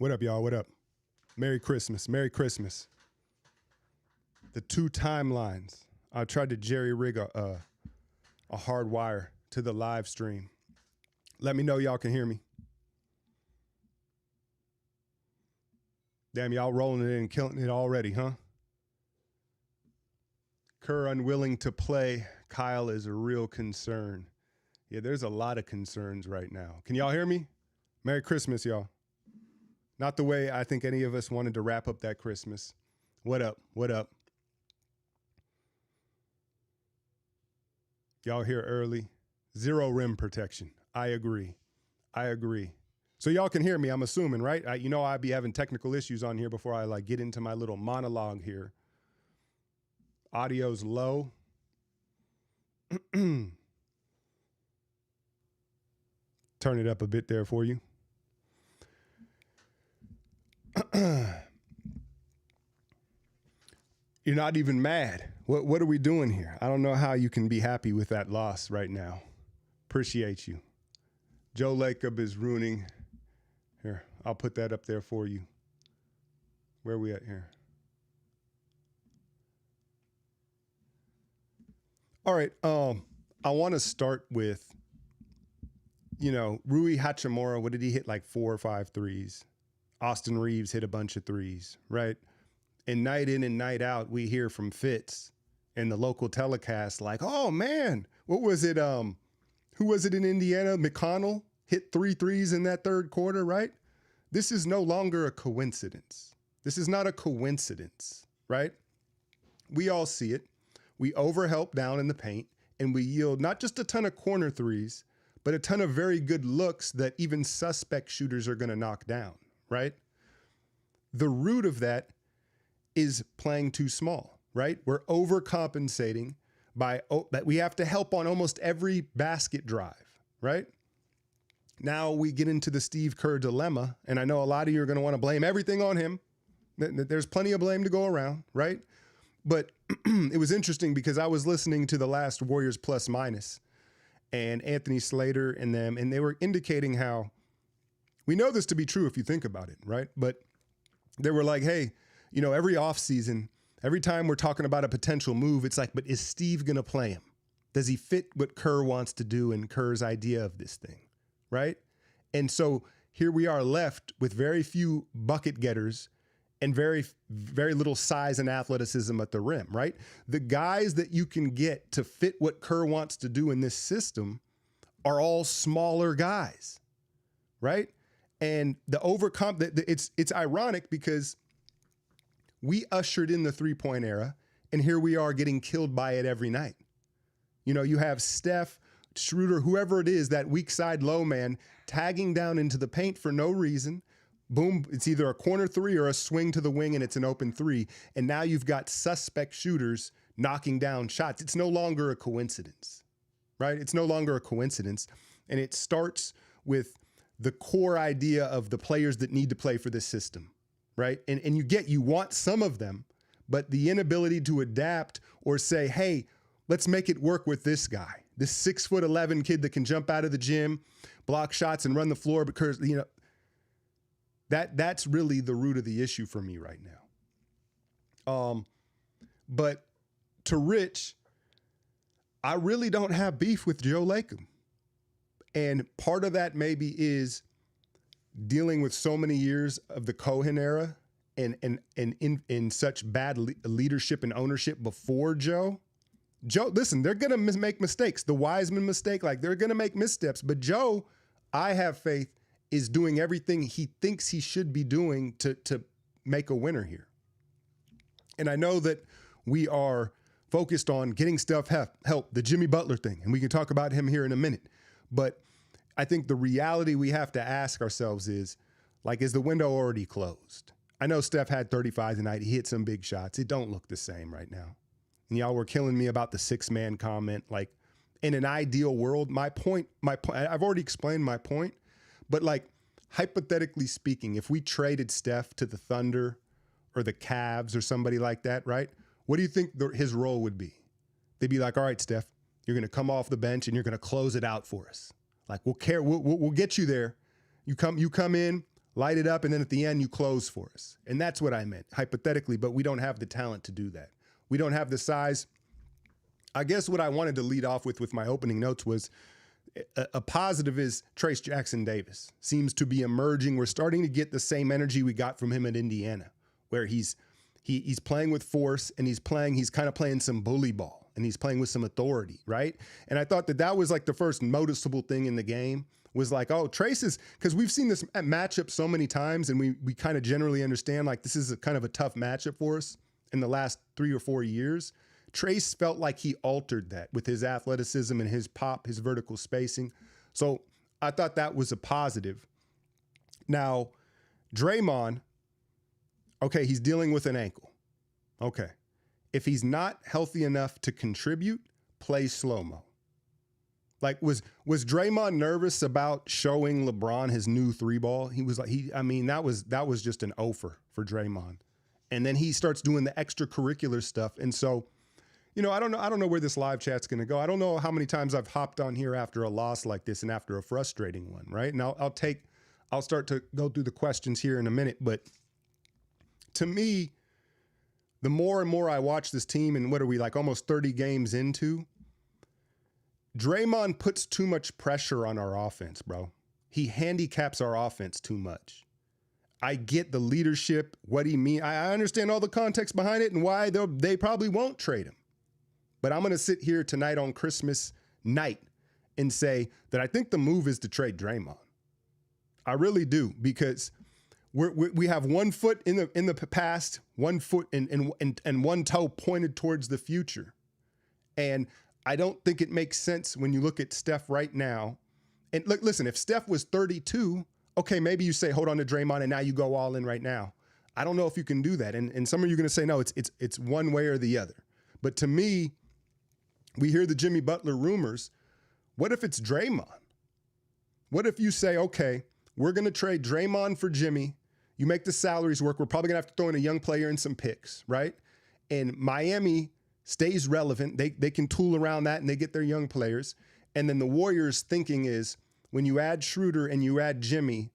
What up, y'all? What up? Merry Christmas. Merry Christmas. The two timelines. I tried to jerry rig a hard wire to the live stream. Let me know y'all can hear me. Damn, y'all rolling it in and killing it already, huh? Kerr unwilling to play. Kyle is a real concern. Yeah, there's a lot of concerns right now. Can y'all hear me? Merry Christmas, y'all. Not the way I think any of us wanted to wrap up that Christmas. What up? What up? Y'all here early. Zero rim protection. I agree. I agree. So y'all can hear me, I'm assuming, right? You know I'd be having technical issues on here before I get into my little monologue here. Audio's low. Turn it up a bit there for you. You're not even mad. What are we doing here? I don't know how you can be happy with that loss right now. Appreciate you. Joe Lacob is ruining. Here, I'll put that up there for you. Where are we at here? All right. I want to start with, Rui Hachimura. What did he hit? Like 4 or 5 threes. Austin Reeves hit a bunch of threes, right? And night in and night out, we hear from Fitz and the local telecast like, oh, man, what was it? Who was it in Indiana? McConnell hit 3 threes in that third quarter, right? This is no longer a coincidence. This is not a coincidence, right? We all see it. We overhelp down in the paint, and we yield not just a ton of corner threes, but a ton of very good looks that even suspect shooters are going to knock down, right? The root of that is playing too small, right? We're overcompensating by that we have to help on almost every basket drive, right? Now we get into the Steve Kerr dilemma, and I know a lot of you are going to want to blame everything on him. There's plenty of blame to go around, right? But it was interesting because I was listening to the last Warriors Plus Minus and Anthony Slater and them, and they were indicating how we know this to be true if you think about it, right? But they were like, hey, every offseason, every time we're talking about a potential move, it's like, but is Steve going to play him? Does he fit what Kerr wants to do and Kerr's idea of this thing, right? And so here we are left with very few bucket getters and very, very little size and athleticism at the rim, right? The guys that you can get to fit what Kerr wants to do in this system are all smaller guys, right? And it's ironic because we ushered in the three-point era, and here we are getting killed by it every night. You have Steph, Schroeder, whoever it is, that weak side low man, tagging down into the paint for no reason. Boom, it's either a corner three or a swing to the wing, and it's an open three. And now you've got suspect shooters knocking down shots. It's no longer a coincidence, right? It's no longer a coincidence. And it starts with the core idea of the players that need to play for this system, right? And you want some of them, but the inability to adapt or say, hey, let's make it work with this guy, this 6'11" kid that can jump out of the gym, block shots and run the floor because, that's really the root of the issue for me right now. But to Rich, I really don't have beef with Joe Lacob. And part of that maybe is dealing with so many years of the Cohen era and in such bad leadership and ownership before Joe. Joe, listen, they're going to make mistakes. The Wiseman mistake, they're going to make missteps. But Joe, I have faith, is doing everything he thinks he should be doing to make a winner here. And I know that we are focused on getting Steph help, the Jimmy Butler thing, and we can talk about him here in a minute. But I think the reality we have to ask ourselves is the window already closed? I know Steph had 35 tonight. He hit some big shots. It don't look the same right now. And y'all were killing me about the 6-man comment. In an ideal world, my point, I've already explained my point, but hypothetically speaking, if we traded Steph to the Thunder or the Cavs or somebody like that, right? What do you think his role would be? They'd be like, all right, Steph, you're going to come off the bench and you're going to close it out for us. We'll get you there. You come in, light it up, and then at the end you close for us. And that's what I meant, hypothetically, but we don't have the talent to do that. We don't have the size. I guess what I wanted to lead off with my opening notes was a positive is Trace Jackson Davis seems to be emerging. We're starting to get the same energy we got from him at Indiana, where he's playing with force, and he's kind of playing some bully ball, and he's playing with some authority, right? And I thought that was like the first noticeable thing in the game was like, oh, Trace is, because we've seen this matchup so many times, and we kind of generally understand like this is a kind of a tough matchup for us in the last 3 or 4 years. Trace felt like he altered that with his athleticism and his pop, his vertical spacing. So I thought that was a positive. Now, Draymond, okay, he's dealing with an ankle. Okay. If he's not healthy enough to contribute, play slow-mo. Like, was Draymond nervous about showing LeBron his new 3-ball? He was like, that was just an offer for Draymond. And then he starts doing the extracurricular stuff. And so, I don't know where this live chat's going to go. I don't know how many times I've hopped on here after a loss like this and after a frustrating one, right? And I'll start to go through the questions here in a minute. But to me, the more and more I watch this team, and what are we, like almost 30 games into, Draymond puts too much pressure on our offense, bro. He handicaps our offense too much. I get the leadership, what he means. I understand all the context behind it and why they probably won't trade him. But I'm going to sit here tonight on Christmas night and say that I think the move is to trade Draymond. I really do, because we have 1 foot in the past, 1 foot and 1 toe pointed towards the future. And I don't think it makes sense when you look at Steph right now. And look, listen, if Steph was 32, okay, maybe you say, hold on to Draymond, and now you go all in right now. I don't know if you can do that. And some of you are going to say, no, it's one way or the other. But to me, we hear the Jimmy Butler rumors. What if it's Draymond? What if you say, okay, we're going to trade Draymond for Jimmy. You make the salaries work. We're probably going to have to throw in a young player and some picks, right? And Miami stays relevant. They can tool around that, and they get their young players. And then the Warriors' thinking is when you add Schroeder and you add Jimmy,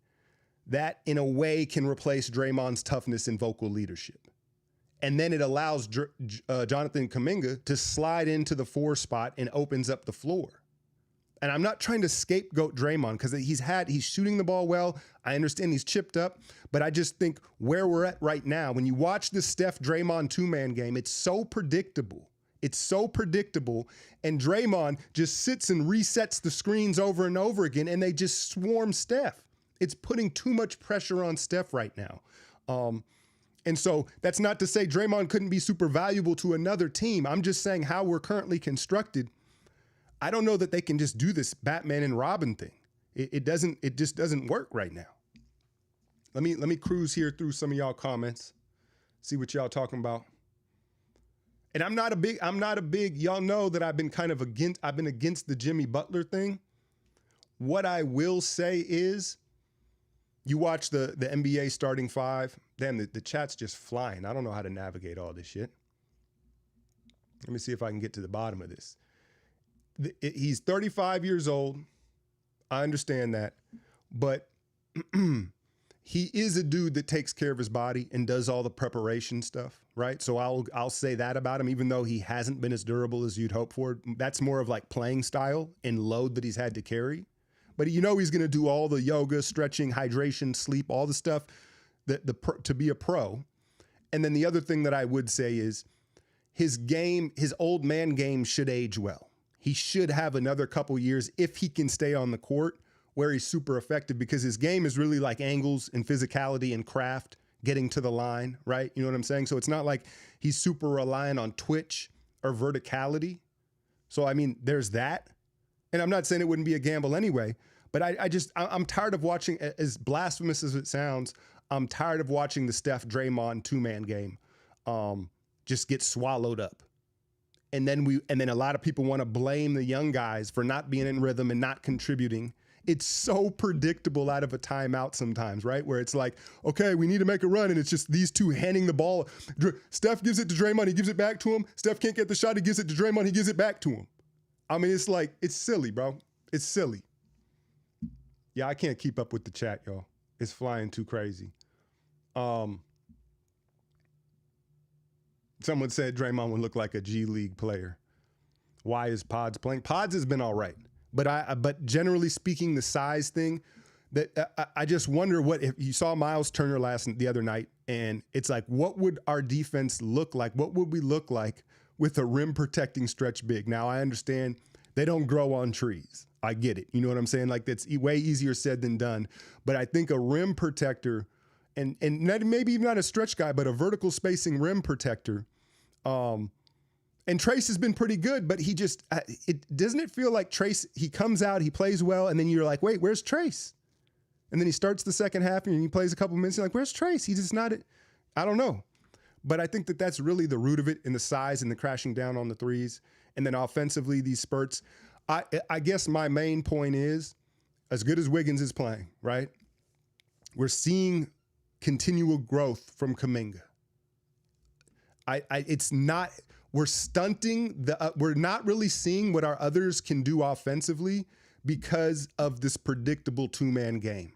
that in a way can replace Draymond's toughness and vocal leadership. And then it allows Jonathan Kuminga to slide into the 4 spot and opens up the floor. And I'm not trying to scapegoat Draymond, because he's shooting the ball well. I understand he's chipped up, but I just think where we're at right now, when you watch the Steph Draymond 2-man game, it's so predictable. It's so predictable. And Draymond just sits and resets the screens over and over again, and they just swarm Steph. It's putting too much pressure on Steph right now. And so that's not to say Draymond couldn't be super valuable to another team. I'm just saying how we're currently constructed. I don't know that they can just do this Batman and Robin thing. It just doesn't work right now. Let me cruise here through some of y'all comments, see what y'all talking about. And I'm not a big, y'all know that I've been against the Jimmy Butler thing. What I will say is, you watch the NBA starting 5. Damn, the chat's just flying. I don't know how to navigate all this shit. Let me see if I can get to the bottom of this. He's 35 years old. I understand that. But he is a dude that takes care of his body and does all the preparation stuff, right? So I'll say that about him, even though he hasn't been as durable as you'd hope for. That's more of like playing style and load that he's had to carry. But he's going to do all the yoga, stretching, hydration, sleep, all the stuff to be a pro. And then the other thing that I would say is his old man game should age well. He should have another couple years, if he can stay on the court, where he's super effective, because his game is really like angles and physicality and craft, getting to the line, right? You know what I'm saying? So it's not like he's super reliant on twitch or verticality. So, I mean, there's that. And I'm not saying it wouldn't be a gamble anyway, but I'm tired of watching, as blasphemous as it sounds, I'm tired of watching the Steph Draymond 2-man game just get swallowed up. And then a lot of people want to blame the young guys for not being in rhythm and not contributing. It's so predictable out of a timeout sometimes, right? Where it's like, okay, we need to make a run, and it's just these two handing the ball. Steph gives it to Draymond, he gives it back to him. Steph can't get the shot, he gives it to Draymond, he gives it back to him. I mean, it's like, it's silly, bro. It's silly. Yeah, I can't keep up with the chat, y'all. It's flying too crazy. Someone said Draymond would look like a G League player. Why is Pods playing? Pods has been all right, but generally speaking, the size thing, that I just wonder what if you saw Miles Turner the other night, and it's like, what would our defense look like? What would we look like with a rim protecting stretch big? Now I understand they don't grow on trees. I get it. You know what I'm saying? Like, that's way easier said than done. But I think a rim protector, and maybe even not a stretch guy, but a vertical spacing rim protector. And Trace has been pretty good, but he just, doesn't it feel like Trace, he comes out, he plays well, and then you're like, wait, where's Trace? And then he starts the second half and he plays a couple minutes. You're like, where's Trace? He's just not, I don't know. But I think that that's really the root of it, in the size and the crashing down on the threes. And then offensively, these spurts. I guess my main point is, as good as Wiggins is playing, right? We're seeing continual growth from Kuminga. It's not, we're stunting, we're not really seeing what our others can do offensively because of this predictable two-man game.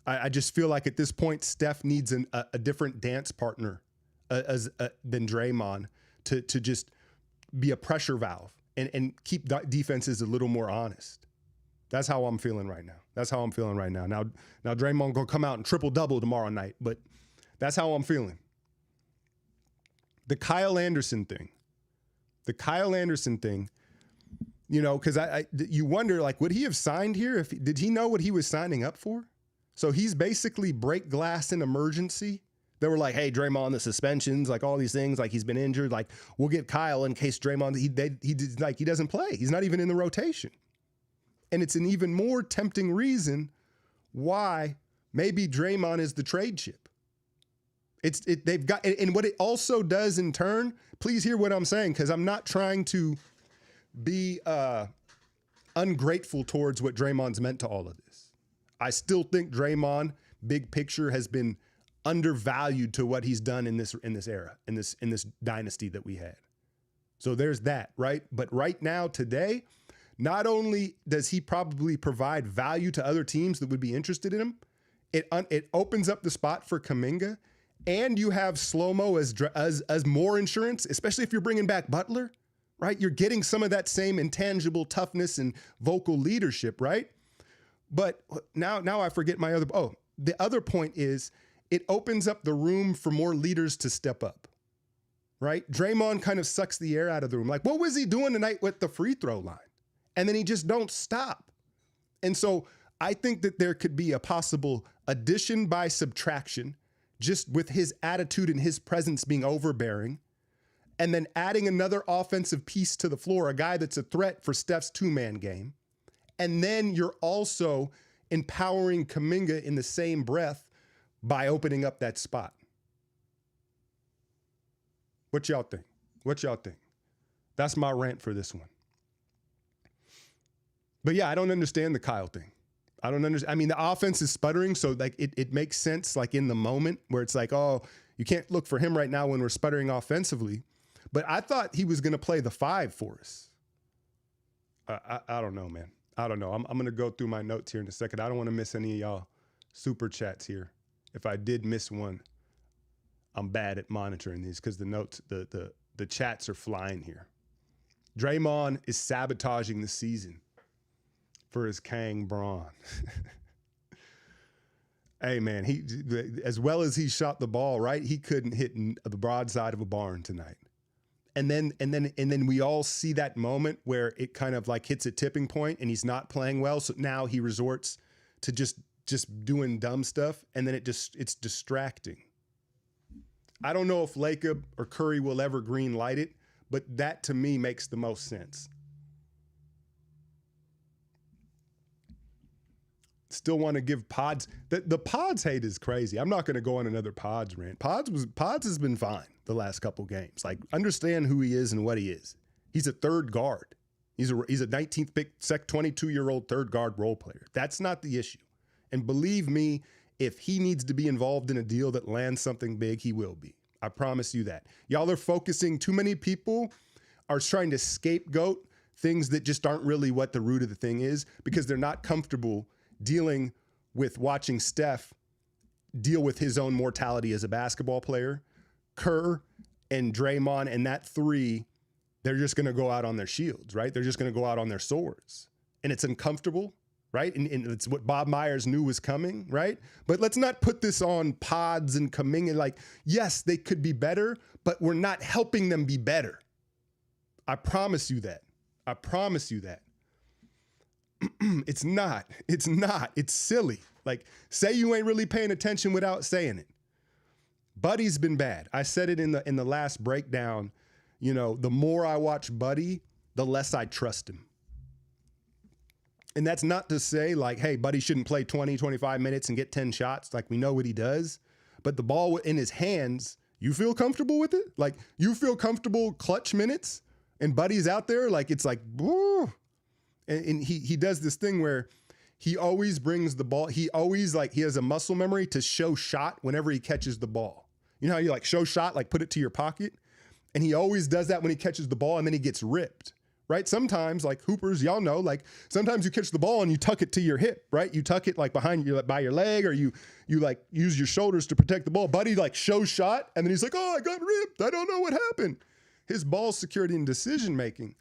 I just feel like at this point, Steph needs a different dance partner than Draymond to just be a pressure valve and keep defenses a little more honest. That's how I'm feeling right now. Now Draymond gonna come out and triple-double tomorrow night, but that's how I'm feeling. The Kyle Anderson thing, you know, because you wonder, like, would he have signed here? Did he know what he was signing up for? So he's basically break glass in emergency. They were like, hey, Draymond, the suspensions, like all these things, like he's been injured. Like, we'll get Kyle in case Draymond, he doesn't play. He's not even in the rotation. And it's an even more tempting reason why maybe Draymond is the trade chip. They've got, and what it also does in turn, please hear what I'm saying, because I'm not trying to be ungrateful towards what Draymond's meant to all of this. I still think Draymond, big picture, has been undervalued to what he's done in this era, in this dynasty that we had. So there's that, right? But right now, today, not only does he probably provide value to other teams that would be interested in him, it opens up the spot for Kuminga, and you have slow-mo as more insurance, especially if you're bringing back Butler, right? You're getting some of that same intangible toughness and vocal leadership, right? But now I forget the other point is, it opens up the room for more leaders to step up, right? Draymond kind of sucks the air out of the room. Like, what was he doing tonight with the free throw line? And then he just don't stop. And so I think that there could be a possible addition by subtraction, just with his attitude and his presence being overbearing, and then adding another offensive piece to the floor, a guy that's a threat for Steph's two-man game. And then you're also empowering Kuminga in the same breath by opening up that spot. What y'all think? That's my rant for this one. But yeah, I don't understand the Kyle thing. I don't understand. I mean, the offense is sputtering, so like it makes sense, like in the moment where it's like, oh, you can't look for him right now when we're sputtering offensively. But I thought he was going to play the 5 for us. I don't know, man. I don't know. I'm going to go through my notes here in a second. I don't want to miss any of y'all super chats here. If I did miss one, I'm bad at monitoring these because the notes, the chats are flying here. Draymond is sabotaging the season for his Kang Braun. Hey man, he, as well as he shot the ball, right? He couldn't hit the broadside of a barn tonight. And then we all see that moment where it kind of like hits a tipping point and he's not playing well. So now he resorts to just doing dumb stuff, and then it's distracting. I don't know if Lacob or Curry will ever green light it, but that to me makes the most sense. Still want to give Pods, the Pods hate is crazy. I'm not going to go on another Pods rant. Pods has been fine the last couple games. Like, understand who he is and what he is. He's a third guard. He's a 19th pick, 22-year-old third guard role player. That's not the issue. And believe me, if he needs to be involved in a deal that lands something big, he will be. I promise you that. Y'all are focusing, too many people are trying to scapegoat things that just aren't really what the root of the thing is, because they're not comfortable dealing with watching Steph deal with his own mortality as a basketball player. Kerr and Draymond and that three, they're just going to go out on their shields, right? They're just going to go out on their swords. And it's uncomfortable, right? And it's what Bob Myers knew was coming, right? But let's not put this on Pods and Kuminga. Like, yes, they could be better, but we're not helping them be better. I promise you that. I promise you that. It's not. It's not. It's silly. Like, say you ain't really paying attention without saying it. Buddy's been bad. I said it in the last breakdown. You know, the more I watch Buddy, the less I trust him. And that's not to say like, hey, Buddy shouldn't play 20, 25 minutes and get 10 shots. Like, we know what he does. But the ball in his hands, you feel comfortable with it? Like, you feel comfortable clutch minutes and Buddy's out there? Like, it's like, woo. And he does this thing where he always brings the ball. He always, like, he has a muscle memory to show shot whenever he catches the ball. You know how you like show shot, like put it to your pocket? And he always does that when he catches the ball and then he gets ripped, right? Sometimes, like hoopers, y'all know, like sometimes you catch the ball and you tuck it to your hip, right? You tuck it like behind you, by your leg, or you like use your shoulders to protect the ball. Buddy like shows shot and then he's like, oh, I got ripped. I don't know what happened. His ball security and decision-making,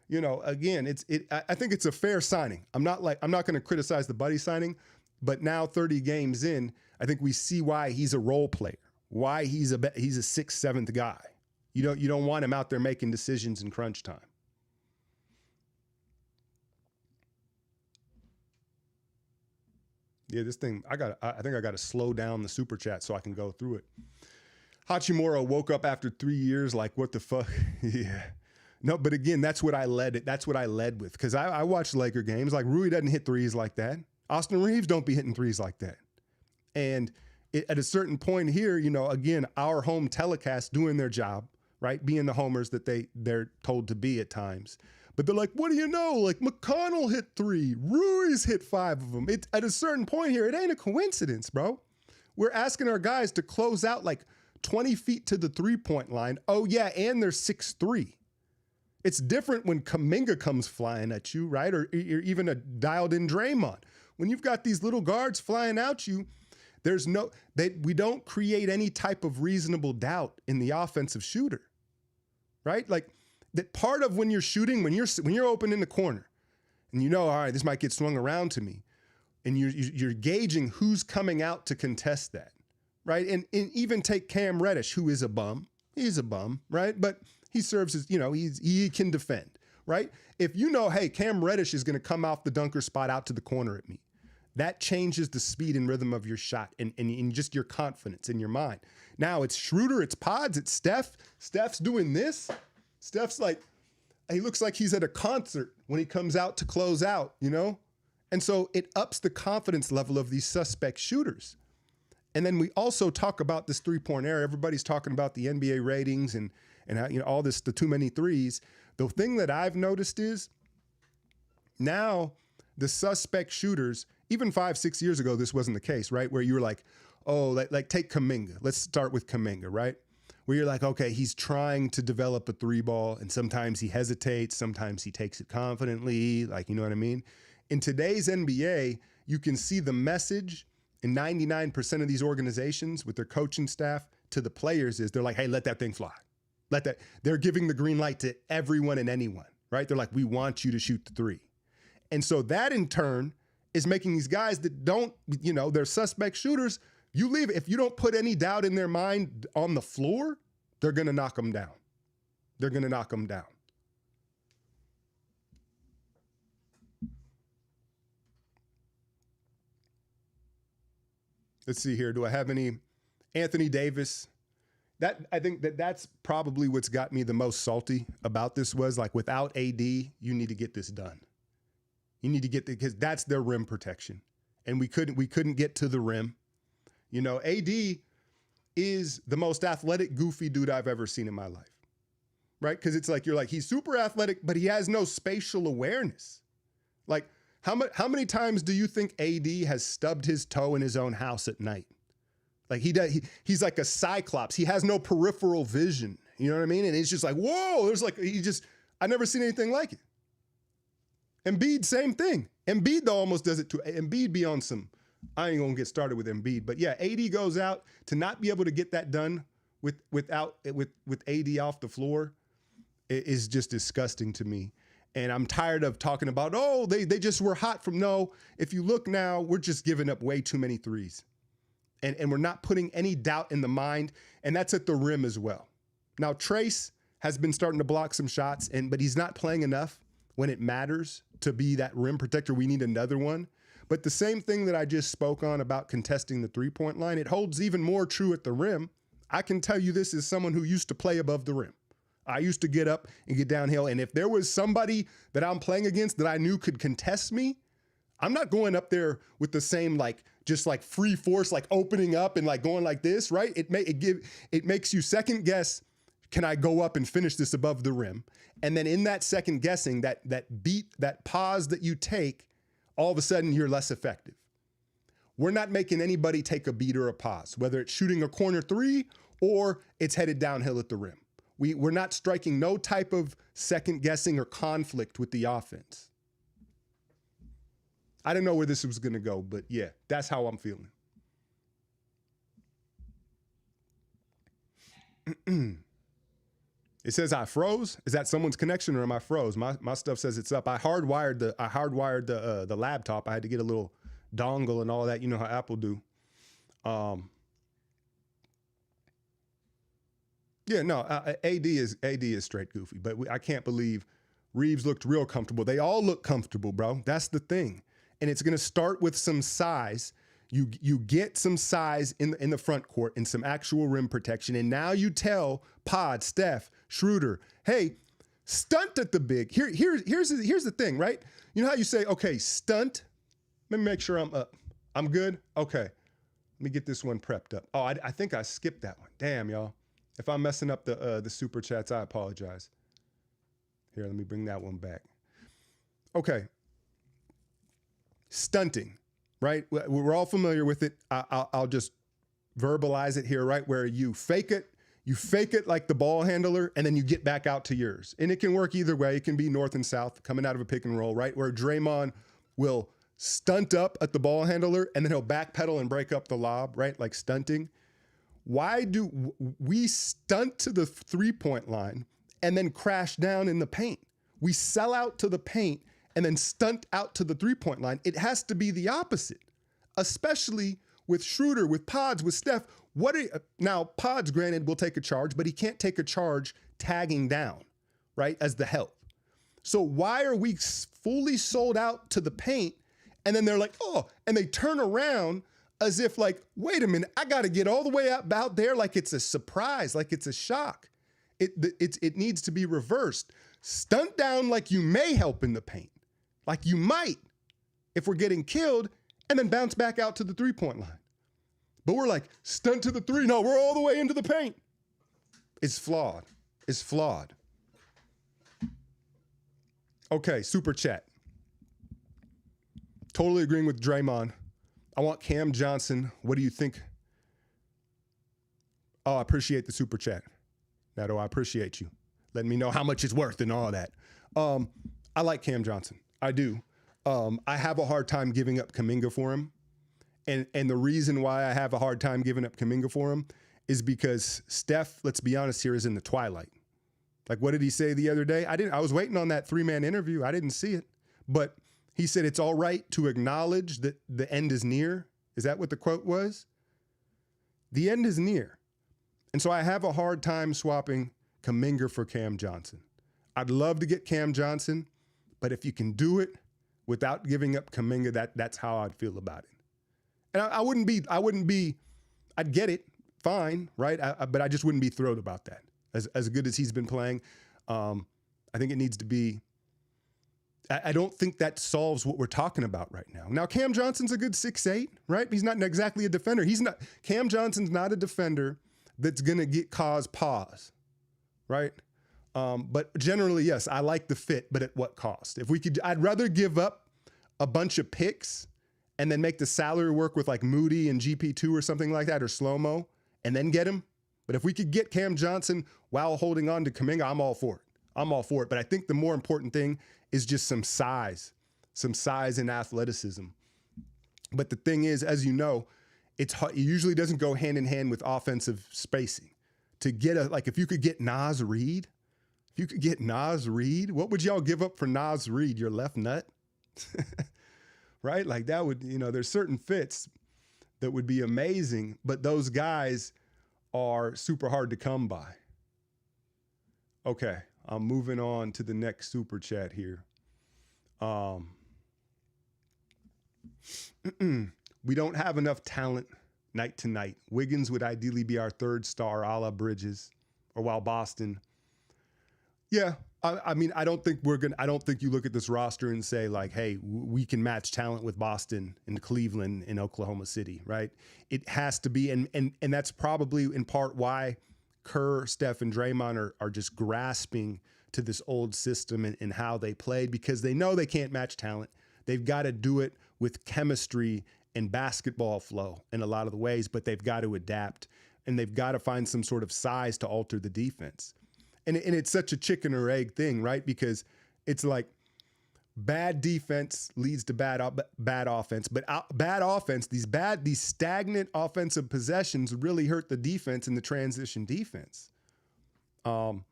you know, again, I think it's a fair signing. I'm not going to criticize the Buddy signing, but now 30 games in, I think we see why he's a role player, why he's a 6th, 7th guy. You don't want him out there making decisions in crunch time. Yeah, this thing, I think I got to slow down the super chat so I can go through it. Hachimura woke up after 3 years like, what the fuck? Yeah. No, but again, that's what I led with, because I watch Laker games. Like, Rui doesn't hit threes like that. Austin Reeves don't be hitting threes like that. And at a certain point here, you know, again, our home telecast doing their job, right? Being the homers that they're told to be at times. But they're like, what do you know? Like, McConnell hit 3, Rui's hit 5 of them. At a certain point here, it ain't a coincidence, bro. We're asking our guys to close out like 20 feet to the 3-point line. Oh yeah, and they're 6'3". It's different when Kuminga comes flying at you, right? Or even a dialed-in Draymond. When you've got these little guards flying at you, we don't create any type of reasonable doubt in the offensive shooter, right? Like, that part of when you're shooting, when you're open in the corner, and you know, all right, this might get swung around to me, and you're gauging who's coming out to contest that, right? And even take Cam Reddish, who is a bum. He's a bum, right? But he serves as, you know, he can defend, right? If you know, hey, Cam Reddish is going to come off the dunker spot out to the corner at me, that changes the speed and rhythm of your shot and just your confidence in your mind. Now it's Schroeder, it's Pods, it's Steph. Steph's doing this. Steph's like, he looks like he's at a concert when he comes out to close out, you know? And so it ups the confidence level of these suspect shooters. And then we also talk about this three-point era. Everybody's talking about the NBA ratings and how, you know, all this, the too many threes. The thing that I've noticed is now the suspect shooters, even 5-6 years ago, this wasn't the case, right? Where you were like, oh, like take Kuminga. Let's start with Kuminga, right? Where you're like, okay, he's trying to develop a three ball, and sometimes he hesitates, sometimes he takes it confidently, like, you know what I mean? In today's NBA, you can see the message in 99% of these organizations with their coaching staff to the players is they're like, hey, let that thing fly. They're giving the green light to everyone and anyone, right? They're like, we want you to shoot the three. And so that in turn is making these guys that don't, you know, they're suspect shooters. You leave, if you don't put any doubt in their mind on the floor, they're going to knock them down. They're going to knock them down. Let's see here. Do I have any? Anthony Davis. I think that's probably what's got me the most salty about this was like, without AD, you need to get this done. You need to get because that's their rim protection. And we couldn't get to the rim. You know, AD is the most athletic, goofy dude I've ever seen in my life, right? Because it's like, you're like, he's super athletic, but he has no spatial awareness. Like, how many times do you think AD has stubbed his toe in his own house at night? Like, he's like a cyclops. He has no peripheral vision. You know what I mean? And it's just like, whoa, there's like, I've never seen anything like it. Embiid, same thing. Embiid though almost does it too. Embiid be on some I ain't gonna get started with Embiid, but yeah, AD goes out to not be able to get that done with AD off the floor is just disgusting to me. And I'm tired of talking about, oh, they just were hot from no. If you look now, we're just giving up way too many threes. And we're not putting any doubt in the mind. And that's at the rim as well. Now, Trace has been starting to block some shots, but he's not playing enough when it matters to be that rim protector. We need another one. But the same thing that I just spoke on about contesting the three-point line, it holds even more true at the rim. I can tell you this as someone who used to play above the rim. I used to get up and get downhill. And if there was somebody that I'm playing against that I knew could contest me, I'm not going up there with the same, just free force, opening up and going like this, right? It makes you second guess, can I go up and finish this above the rim? And then in that second guessing, that pause that you take, all of a sudden you're less effective. We're not making anybody take a beat or a pause, whether it's shooting a corner three or it's headed downhill at the rim. We're not striking no type of second guessing or conflict with the offense. I didn't know where this was going to go, but yeah, that's how I'm feeling. It says I froze. Is that someone's connection or am I froze? My stuff says it's up. I hardwired the laptop. I had to get a little dongle and all that. You know how Apple do. Yeah, no, AD is straight goofy, but I can't believe Reeves looked real comfortable. They all look comfortable, bro. That's the thing. And it's going to start with some size. You get some size in the front court and some actual rim protection. And now you tell Pod, Steph, Schroeder, hey, stunt at the big. Here's the thing, right? You know how you say, okay, stunt. Let me make sure I'm up. I'm good. Okay, let me get this one prepped up. Oh, I think I skipped that one. Damn, y'all. If I'm messing up the super chats, I apologize. Here, let me bring that one back. Okay. Stunting, right? We're all familiar with it. I'll just verbalize it here, right? Where you fake it like the ball handler, and then you get back out to yours. And it can work either way. It can be north and south coming out of a pick and roll, right? Where Draymond will stunt up at the ball handler, and then he'll backpedal and break up the lob, right? Like stunting. Why do we stunt to the three-point line and then crash down in the paint? We sell out to the paint and then stunt out to the three-point line. It has to be the opposite, especially with Schroeder, with Pods, with Steph. Now, Pods, granted, will take a charge, but he can't take a charge tagging down, right, as the help. So why are we fully sold out to the paint and then they're like, oh, and they turn around as if wait a minute, I got to get all the way out there like it's a surprise, like it's a shock. It needs to be reversed. Stunt down like you may help in the paint, like you might if we're getting killed, and then bounce back out to the three-point line. But we're stunt to the three. No, we're all the way into the paint. It's flawed. It's flawed. Okay, super chat. Totally agreeing with Draymond. I want Cam Johnson. What do you think? Oh, I appreciate the super chat. Nato, I appreciate you. Letting me know how much it's worth and all that. I like Cam Johnson. I do. I have a hard time giving up Kuminga for him. And the reason why I have a hard time giving up Kuminga for him is because Steph, let's be honest here, is in the twilight. What did he say the other day? I was waiting on that 3-man interview. I didn't see it. But he said it's all right to acknowledge that the end is near. Is that what the quote was? The end is near. And so I have a hard time swapping Kuminga for Cam Johnson. I'd love to get Cam Johnson, but if you can do it without giving up Kuminga, that's how I'd feel about it. And I'd get it, fine, right? But I just wouldn't be thrilled about that. As good as he's been playing, I think it needs to be. I don't think that solves what we're talking about right now. Now, Cam Johnson's a good 6'8", right? He's not exactly a defender. Cam Johnson's not a defender that's going to cause pause, right? But generally, yes, I like the fit, but at what cost? I'd rather give up a bunch of picks and then make the salary work with Moody and GP2 or something like that, or Slow-Mo, and then get him. But if we could get Cam Johnson while holding on to Kuminga, I'm all for it. But I think the more important thing is just some size and athleticism. But the thing is, as you know, it usually doesn't go hand in hand with offensive spacing. To get if you could get Nas Reed, what would y'all give up for Nas Reed? Your left nut? Right? Like that would, there's certain fits that would be amazing, but those guys are super hard to come by. Okay, I'm moving on to the next super chat here. We don't have enough talent night to night. Wiggins would ideally be our third star, a la Bridges, or while Boston. Yeah, I mean, I don't think you look at this roster and say like, hey, we can match talent with Boston and Cleveland and Oklahoma City, right? It has to be, and that's probably in part why Kerr, Steph, and Draymond are just grasping to this old system and how they played, because they know they can't match talent. They've got to do it with chemistry and basketball flow in a lot of the ways, but they've got to adapt, and they've got to find some sort of size to alter the defense. And it's such a chicken or egg thing, right? Because it's like bad defense leads to bad offense, but bad offense, these stagnant offensive possessions really hurt the defense and the transition defense. But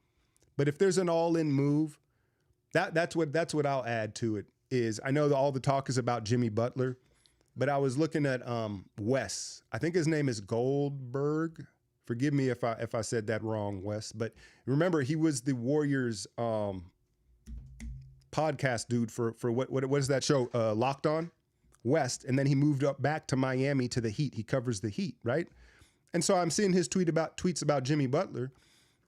if there's an all-in move, that's what I'll add to it. Is I know all the talk is about Jimmy Butler, but I was looking at Wes. I think his name is Goldberg. Forgive me if I said that wrong, Wes. But remember, he was the Warriors podcast dude for what is that show? Locked On West, and then he moved up back to Miami to the Heat. He covers the Heat, right? And so I'm seeing his tweets about Jimmy Butler,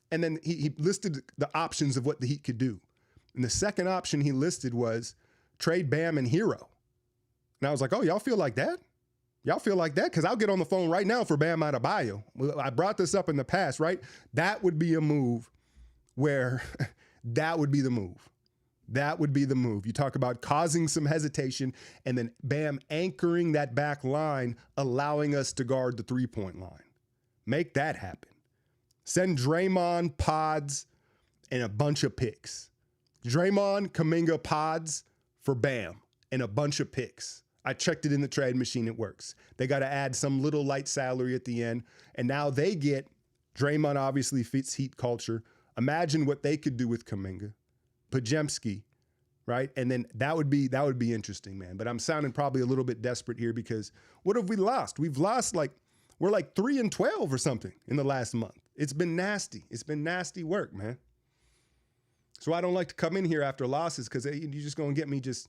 and then he listed the options of what the Heat could do. And the second option he listed was trade Bam and Hero. And I was like, oh, y'all feel like that? Y'all feel like that? Because I'll get on the phone right now for Bam Adebayo. I brought this up in the past, right? That would be a move where that would be the move. That would be the move. You talk about causing some hesitation and then Bam anchoring that back line, allowing us to guard the three-point line. Make that happen. Send Draymond, Pods, and a bunch of picks. Draymond, Kuminga, Pods for Bam and a bunch of picks. I checked it in the trade machine. It works. They got to add some little light salary at the end. And now they get, Draymond obviously fits Heat culture. Imagine what they could do with Kuminga, Podziemski, right? And then that would be interesting, man. But I'm sounding probably a little bit desperate here because what have we lost? We've lost we're 3-12 or something in the last month. It's been nasty. It's been nasty work, man. So I don't like to come in here after losses because you're just going to get me just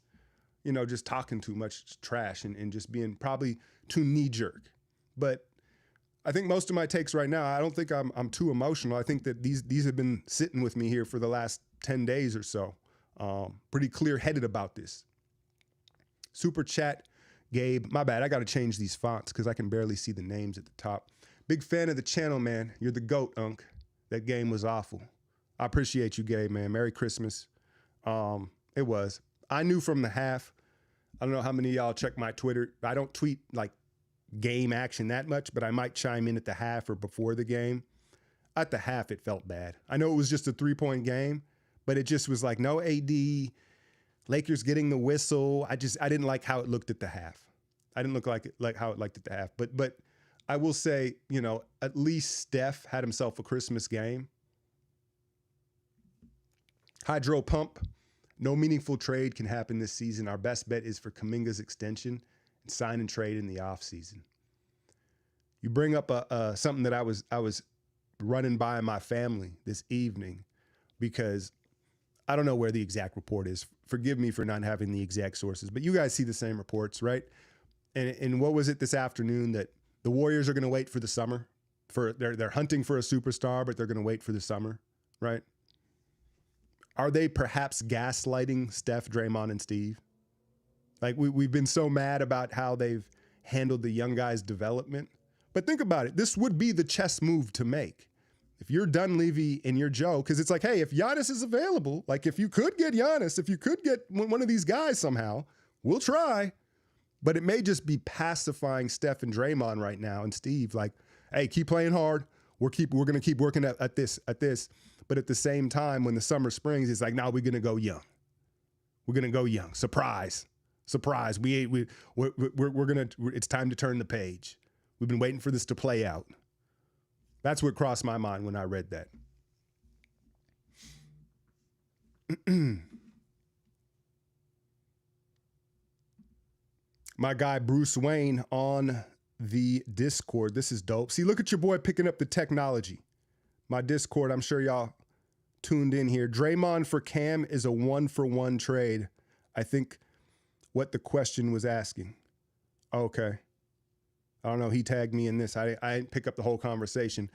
talking too much trash and just being probably too knee-jerk. But I think most of my takes right now, I don't think I'm too emotional. I think that these have been sitting with me here for the last 10 days or so. Pretty clear-headed about this. Super chat, Gabe. My bad, I got to change these fonts because I can barely see the names at the top. Big fan of the channel, man. You're the GOAT, Unc. That game was awful. I appreciate you, Gabe, man. Merry Christmas. It was. I knew from the half. I don't know how many of y'all check my Twitter. I don't tweet game action that much, but I might chime in at the half or before the game. At the half, it felt bad. I know it was just a 3-point game, but it just was like no AD, Lakers getting the whistle. I didn't like how it looked at the half. I didn't look like how it looked at the half. But I will say, at least Steph had himself a Christmas game. Hydro pump. No meaningful trade can happen this season. Our best bet is for Kuminga's extension and sign and trade in the offseason. You bring up something that I was running by my family this evening because I don't know where the exact report is. Forgive me for not having the exact sources, but you guys see the same reports, right? And what was it this afternoon that the Warriors are going to wait for the summer? They're hunting for a superstar, but they're going to wait for the summer, right? Are they perhaps gaslighting Steph, Draymond, and Steve? We've been so mad about how they've handled the young guys' development. But think about it. This would be the chess move to make. If you're Dunleavy and you're Joe, because it's like, hey, if Giannis is available, if you could get Giannis, if you could get one of these guys somehow, we'll try. But it may just be pacifying Steph and Draymond right now and Steve. Hey, keep playing hard. We're going to keep working at this. But at the same time, when the summer springs, it's like, now we're going to go young. We're going to go young. Surprise. Surprise. It's time to turn the page. We've been waiting for this to play out. That's what crossed my mind when I read that. My guy Bruce Wayne on the Discord. This is dope. See, look at your boy picking up the technology. My Discord, I'm sure y'all tuned in here. Draymond for Cam is a 1-for-1 trade. I think what the question was asking. Okay. I don't know. He tagged me in this. I didn't pick up the whole conversation.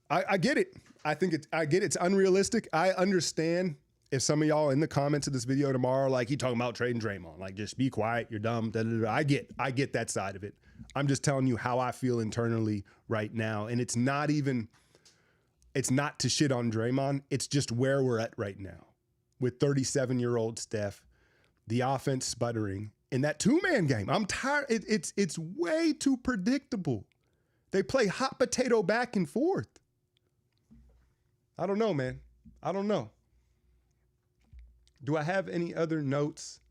I get it. I get it. It's unrealistic. I understand if some of y'all in the comments of this video tomorrow, like, he talking about trading Draymond, like, just be quiet. You're dumb. Da, da, da. I get that side of it. I'm just telling you how I feel internally right now. And it's not to shit on Draymond. It's just where we're at right now with 37-year-old Steph, the offense sputtering in that two-man game. I'm tired. It's way too predictable. They play hot potato back and forth. I don't know, man. I don't know. Do I have any other notes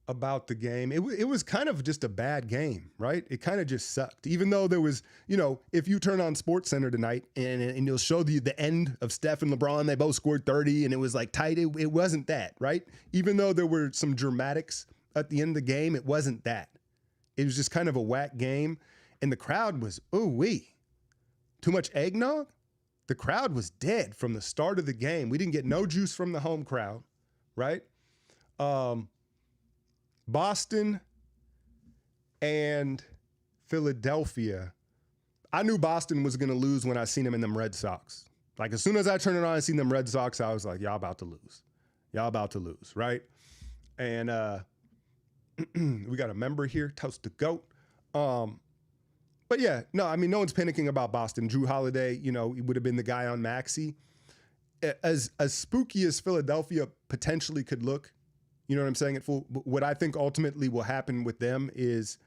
about the game? It was kind of just a bad game, right? It kind of just sucked. Even though there was, if you turn on SportsCenter tonight and you'll show the end of Steph and LeBron, they both scored 30 and it was like tight. It wasn't that, right? Even though there were some dramatics at the end of the game, it wasn't that. It was just kind of a whack game. And the crowd was, ooh-wee. Too much eggnog? The crowd was dead from the start of the game. We didn't get no juice from the home crowd, right? Boston and Philadelphia. I knew Boston was going to lose when I seen them in them Red Sox. Like, as soon as I turned it on and seen them Red Sox, I was like, y'all about to lose. Y'all about to lose, right? And we got a member here, Toast the Goat. But yeah, no, I mean, no one's panicking about Boston. Drew Holiday, he would have been the guy on Maxey. As spooky as Philadelphia potentially could look, you know what I'm saying? What I think ultimately will happen with them is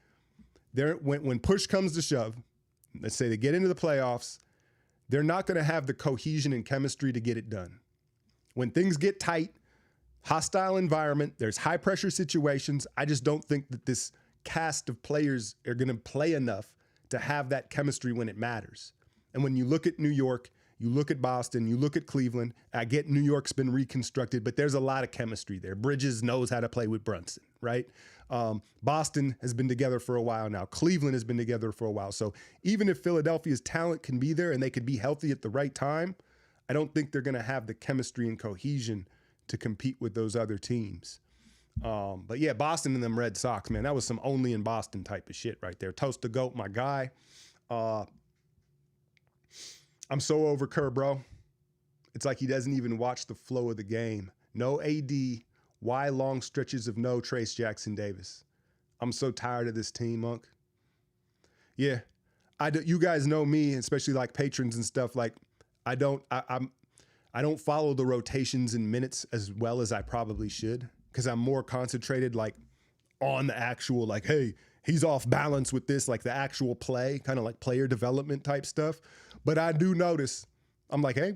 when push comes to shove, let's say they get into the playoffs, they're not going to have the cohesion and chemistry to get it done. When things get tight, hostile environment, there's high pressure situations. I just don't think that this cast of players are going to play enough to have that chemistry when it matters. And when you look at New York, you look at Boston, you look at Cleveland, I get New York's been reconstructed, but there's a lot of chemistry there. Bridges knows how to play with Brunson, right? Boston has been together for a while now. Cleveland has been together for a while. So even if Philadelphia's talent can be there and they could be healthy at the right time, I don't think they're going to have the chemistry and cohesion to compete with those other teams. But yeah, Boston and them Red Sox, man, that was some only in Boston type of shit right there. Toast the Goat, my guy. I'm so over Kerr, bro. It's like he doesn't even watch the flow of the game. No AD. Why long stretches of no Trace Jackson Davis? I'm so tired of this team, Monk. Yeah, you guys know me, especially like patrons and stuff. Like, I don't follow the rotations in minutes as well as I probably should, because I'm more concentrated like on the actual, like, hey, he's off balance with this, like the actual play, kind of like player development type stuff. But I do notice, I'm like, hey,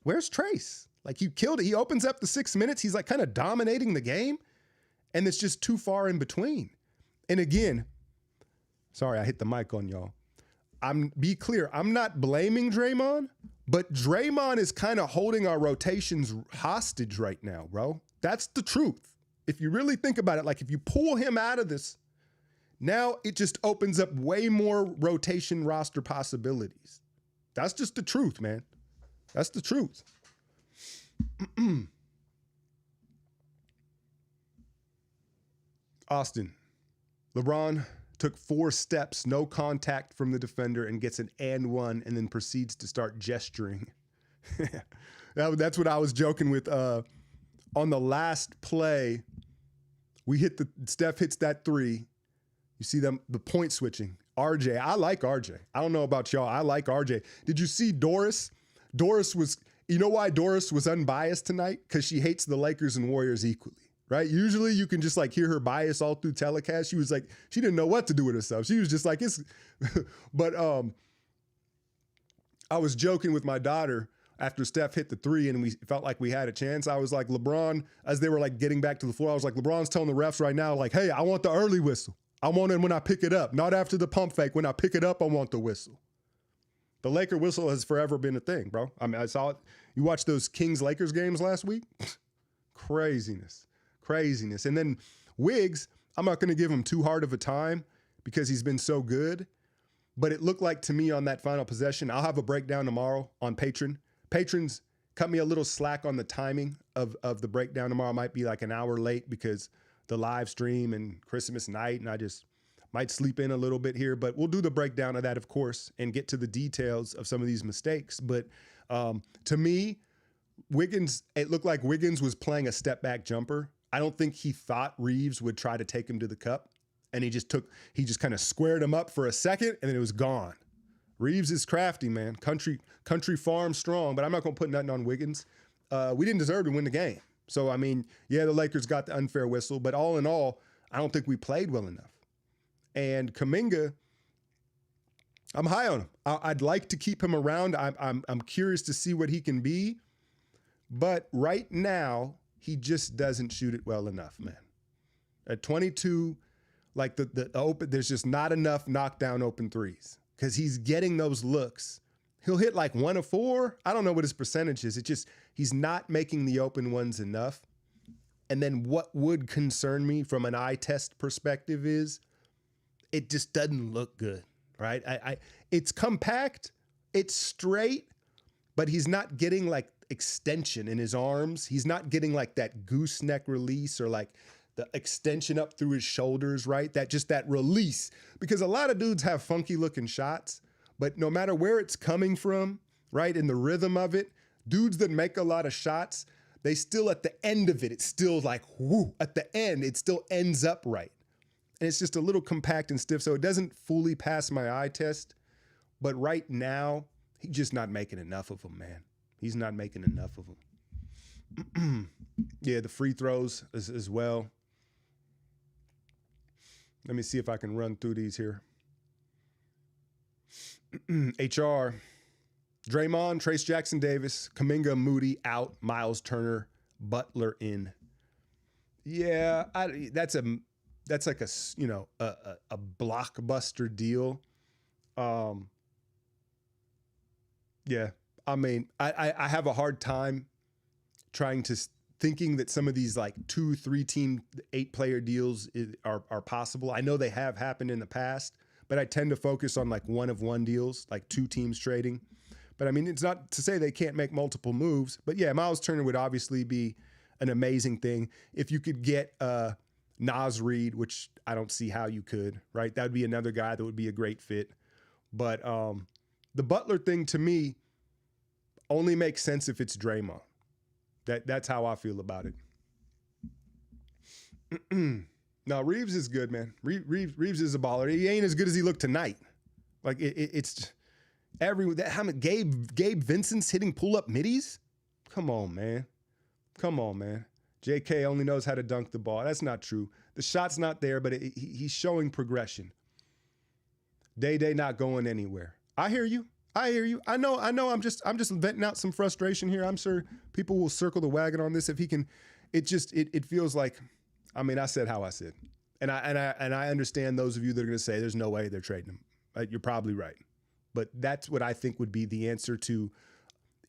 where's Trace? Like, he killed it. He opens up the 6 minutes. He's like kind of dominating the game. And it's just too far in between. And again, sorry, I hit the mic on y'all. Be clear, I'm not blaming Draymond, but Draymond is kind of holding our rotations hostage right now, bro. That's the truth. If you really think about it, like if you pull him out of this, now it just opens up way more rotation roster possibilities. That's just the truth, man. That's the truth. Austin, LeBron took 4 steps, no contact from the defender, and gets an and one, and then proceeds to start gesturing. That's what I was joking with. On the last play, Steph hits that 3. You see the point switching. RJ, I like RJ. I don't know about y'all. I like RJ. Did you see Doris? You know why Doris was unbiased tonight? Because she hates the Lakers and Warriors equally, right? Usually you can just like hear her bias all through telecast. She was like, she didn't know what to do with herself. She was just like, but I was joking with my daughter. after Steph hit the three and we felt like we had a chance. I was like, LeBron, as they were like getting back to the floor, I was like, LeBron's telling the refs right now, like, hey, I want the early whistle. I want it when I pick it up, not after the pump fake. When I pick it up, I want the whistle. The Laker whistle has forever been a thing, bro. I mean, I saw it. You watched those Kings-Lakers games last week? Craziness. And then Wiggs, I'm not going to give him too hard of a time because he's been so good. But it looked like to me on that final possession, I'll have a breakdown tomorrow on Patreon. Patrons, cut me a little slack on the timing of the breakdown tomorrow. Might be like an hour late because the live stream and Christmas night, and I just might sleep in a little bit here. But we'll do the breakdown of that, of course, and get to the details of some of these mistakes. But to me, Wiggins, it looked like Wiggins was playing a step back jumper. I don't think he thought Reeves would try to take him to the cup. And he just kind of squared him up for a second and then it was gone. Reeves is crafty, man. Country farm strong, but I'm not going to put nothing on Wiggins. We didn't deserve to win the game. So, I mean, yeah, the Lakers got the unfair whistle, but all in all, I don't think we played well enough. And Kuminga, I'm high on him. I'd like to keep him around. I'm curious to see what he can be. But right now, he just doesn't shoot it well enough, man. At 22, like the open, there's just not enough knockdown open threes because he's getting those looks. He'll hit like 1 of 4. I don't know what his percentage is. It just, he's not making the open ones enough. And then what would concern me from an eye test perspective is it just doesn't look good, right? It's compact, it's straight, but he's not getting like extension in his arms. He's not getting like that gooseneck release or like the extension up through his shoulders, right? That release, because a lot of dudes have funky looking shots, but no matter where it's coming from, right? In the rhythm of it, dudes that make a lot of shots, they still at the end of it, it's still like, whoo, at the end, it still ends up right. And it's just a little compact and stiff. So it doesn't fully pass my eye test, but right now he's just not making enough of them, man. He's not making enough of them. Yeah, the free throws as well. Let me see if I can run through these here. HR, Draymond, Trace Jackson Davis, Kuminga, Moody out, Miles Turner, Butler in. Yeah, that's like a blockbuster deal. Yeah, I mean, I have a hard time thinking that some of these like 2-3 team 8-player deals are possible. I know they have happened in the past, but I tend to focus on like 1-of-1 deals, like 2 teams trading. But I mean, it's not to say they can't make multiple moves, but yeah, Miles Turner would obviously be an amazing thing. If you could get Naz Reid, which I don't see how you could, right? That would be another guy that would be a great fit. But the Butler thing to me only makes sense if it's Draymond. That's how I feel about it. No, Reeves is good, man. Reeves is a baller. He ain't as good as he looked tonight. Like it's Gabe Vincent's hitting pull-up middies. Come on, man. JK only knows how to dunk the ball. That's not true. The shot's not there, but he's showing progression. Day not going anywhere. I hear you. I know. I'm just venting out some frustration here. I'm sure people will circle the wagon on this if he can. It feels like, I mean, I said how I said, and I understand those of you that are going to say there's no way they're trading him. You're probably right, but that's what I think would be the answer to.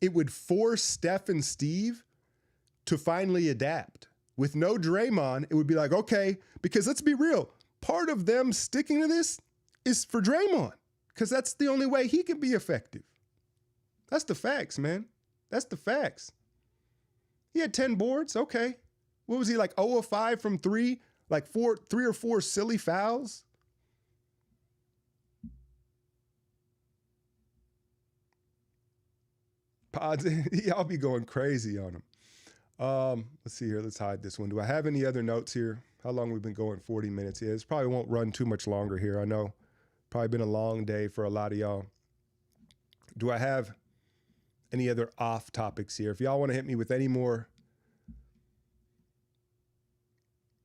It would force Steph and Steve to finally adapt. With no Draymond, it would be like, okay, because let's be real, part of them sticking to this is for Draymond. Because that's the only way he can be effective. That's the facts, man. That's the facts. He had 10 boards. Okay. What was he, like 0 of 5 from 3? Like 3 or 4 silly fouls? Pods, y'all be going crazy on him. Let's see here. Let's hide this one. Do I have any other notes here? How long we've been going? 40 minutes. Yeah, this probably won't run too much longer here. I know. Probably been a long day for a lot of y'all. Do I have any other off topics here? If y'all want to hit me with any more.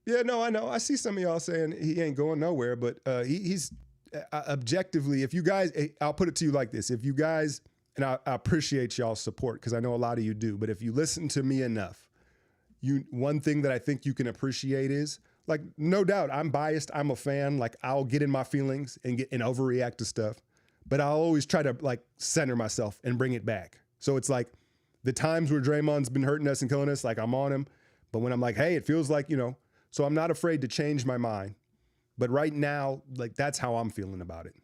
Yeah, no, I know. I see some of y'all saying he ain't going nowhere, but he's objectively, if you guys, I'll put it to you like this. If you guys and I appreciate y'all's support because I know a lot of you do, but if you listen to me enough, one thing that I think you can appreciate is, like, no doubt I'm biased. I'm a fan. Like, I'll get in my feelings and overreact to stuff, but I'll always try to like center myself and bring it back. So it's like the times where Draymond's been hurting us and killing us, like I'm on him. But when I'm like, hey, it feels like, so I'm not afraid to change my mind. But right now, like, that's how I'm feeling about it.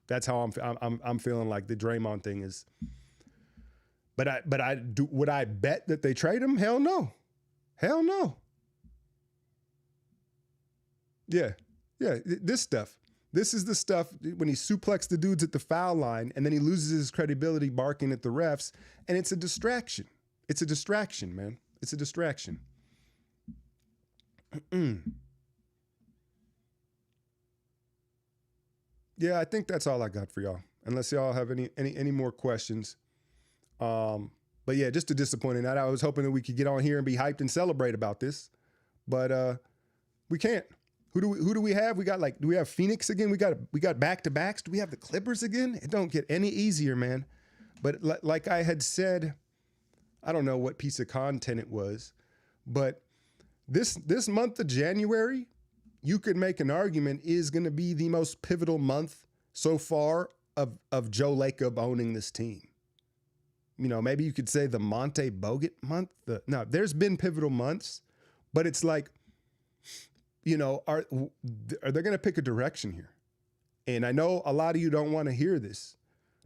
That's how I'm feeling like the Draymond thing is. But would I bet that they trade him? Hell no. Hell no. Yeah. This stuff. This is the stuff when he suplexed the dudes at the foul line and then he loses his credibility barking at the refs, and it's a distraction. It's a distraction, man. It's a distraction. Yeah, I think that's all I got for y'all. Unless y'all have any more questions. But yeah, just a disappointing night. I was hoping that we could get on here and be hyped and celebrate about this, but we can't. Who do we have? Do we have Phoenix again? We got back-to-backs. Do we have the Clippers again? It don't get any easier, man. But like I had said, I don't know what piece of content it was, but this month of January, you could make an argument is going to be the most pivotal month so far of Joe Lacob owning this team. Maybe you could say the Monte Bogut month. No, there's been pivotal months, but it's like, are they going to pick a direction here? And I know a lot of you don't want to hear this,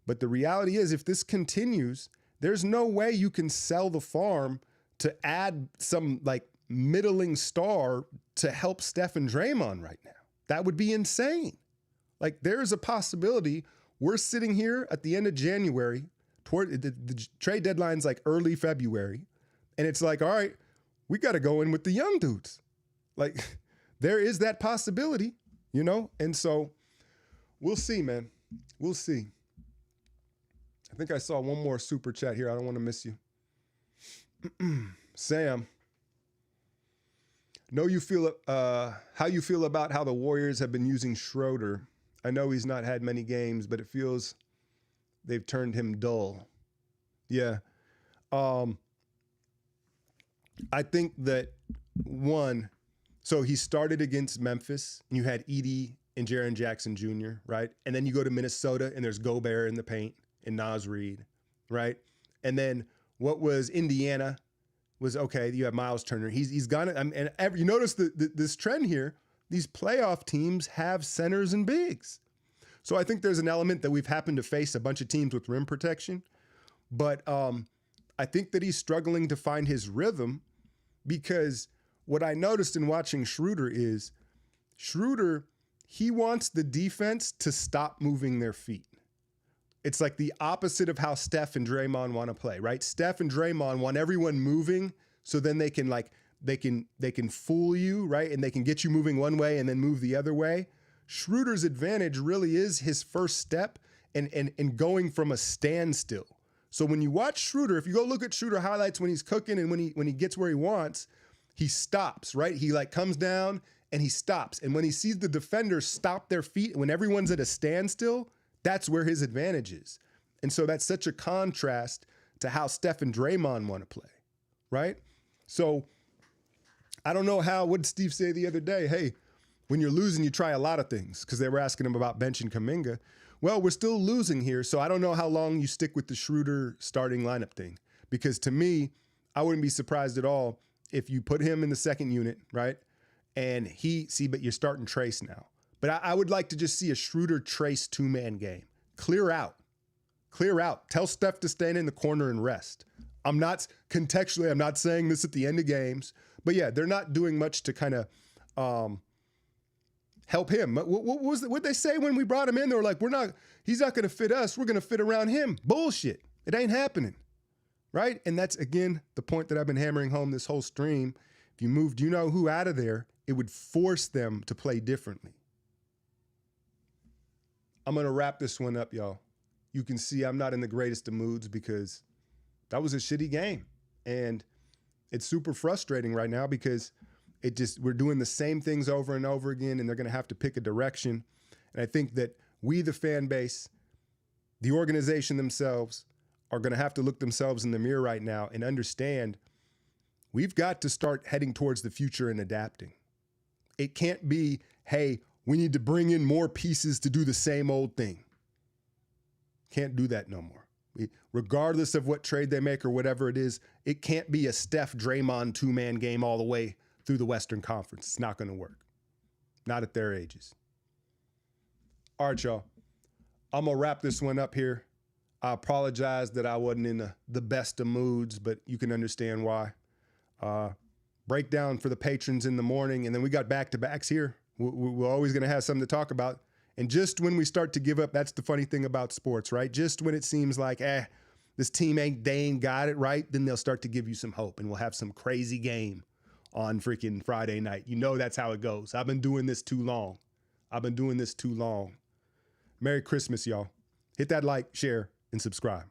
but the reality is if this continues, there's no way you can sell the farm to add some like middling star to help Steph and Draymond right now. That would be insane. Like, there's a possibility we're sitting here at the end of January, toward the trade deadline's like early February, and it's like, all right, we got to go in with the young dudes. Like, there is that possibility, And so we'll see, man. We'll see. I think I saw one more super chat here. I don't want to miss you. Sam, how you feel about how the Warriors have been using Schroeder? I know he's not had many games, but it feels they've turned him dull. Yeah. I think that so he started against Memphis, and you had Edie and Jaren Jackson Jr., right? And then you go to Minnesota, and there's Gobert in the paint and Naz Reid, right? And then what was Indiana was, okay, you have Miles Turner. He's gone, and you notice this trend here, these playoff teams have centers and bigs. So I think there's an element that we've happened to face a bunch of teams with rim protection, but I think that he's struggling to find his rhythm, because what I noticed in watching Schroeder is he wants the defense to stop moving their feet. It's like the opposite of how Steph and Draymond want to play, right? Steph and Draymond want everyone moving so then they can fool you, right? And they can get you moving one way and then move the other way. Schroeder's advantage really is his first step and going from a standstill. So when you watch Schroeder, if you go look at Schroeder highlights when he's cooking and when he gets where he wants, he stops, right? He like comes down and he stops. And when he sees the defenders stop their feet, when everyone's at a standstill, that's where his advantage is. And so that's such a contrast to how Steph and Draymond want to play, right? So I don't know what did Steve say the other day? Hey, when you're losing, you try a lot of things, because they were asking him about benching Kuminga. Well, we're still losing here, so I don't know how long you stick with the Schroeder starting lineup thing, because to me, I wouldn't be surprised at all if you put him in the second unit, right? And but you're starting Trace now. But I would like to just see a Schroeder Trace two-man game. Clear out. Tell Steph to stand in the corner and rest. I'm not saying this at the end of games, but yeah, they're not doing much to kind of help him. What they say when we brought him in? They were like, he's not going to fit us. We're going to fit around him. Bullshit. It ain't happening. Right? And that's, again, the point that I've been hammering home this whole stream. If you moved, who out of there, it would force them to play differently. I'm going to wrap this one up, y'all. You can see I'm not in the greatest of moods because that was a shitty game. And it's super frustrating right now because we're doing the same things over and over again, and they're going to have to pick a direction. And I think that we, the fan base, the organization themselves, are going to have to look themselves in the mirror right now and understand we've got to start heading towards the future and adapting. It can't be, hey, we need to bring in more pieces to do the same old thing. Can't do that no more. Regardless of what trade they make or whatever it is, it can't be a Steph Draymond two-man game all the way through the Western Conference. It's not going to work. Not at their ages. All right, y'all. I'm going to wrap this one up here. I apologize that I wasn't in the best of moods, but you can understand why. Breakdown for the patrons in the morning, and then we got back-to-backs here. We're always going to have something to talk about. And just when we start to give up, that's the funny thing about sports, right? Just when it seems like, this team ain't got it right, then they'll start to give you some hope, and we'll have some crazy game on freaking Friday night. You know that's how it goes. I've been doing this too long. Merry Christmas, y'all. Hit that like, share, and subscribe.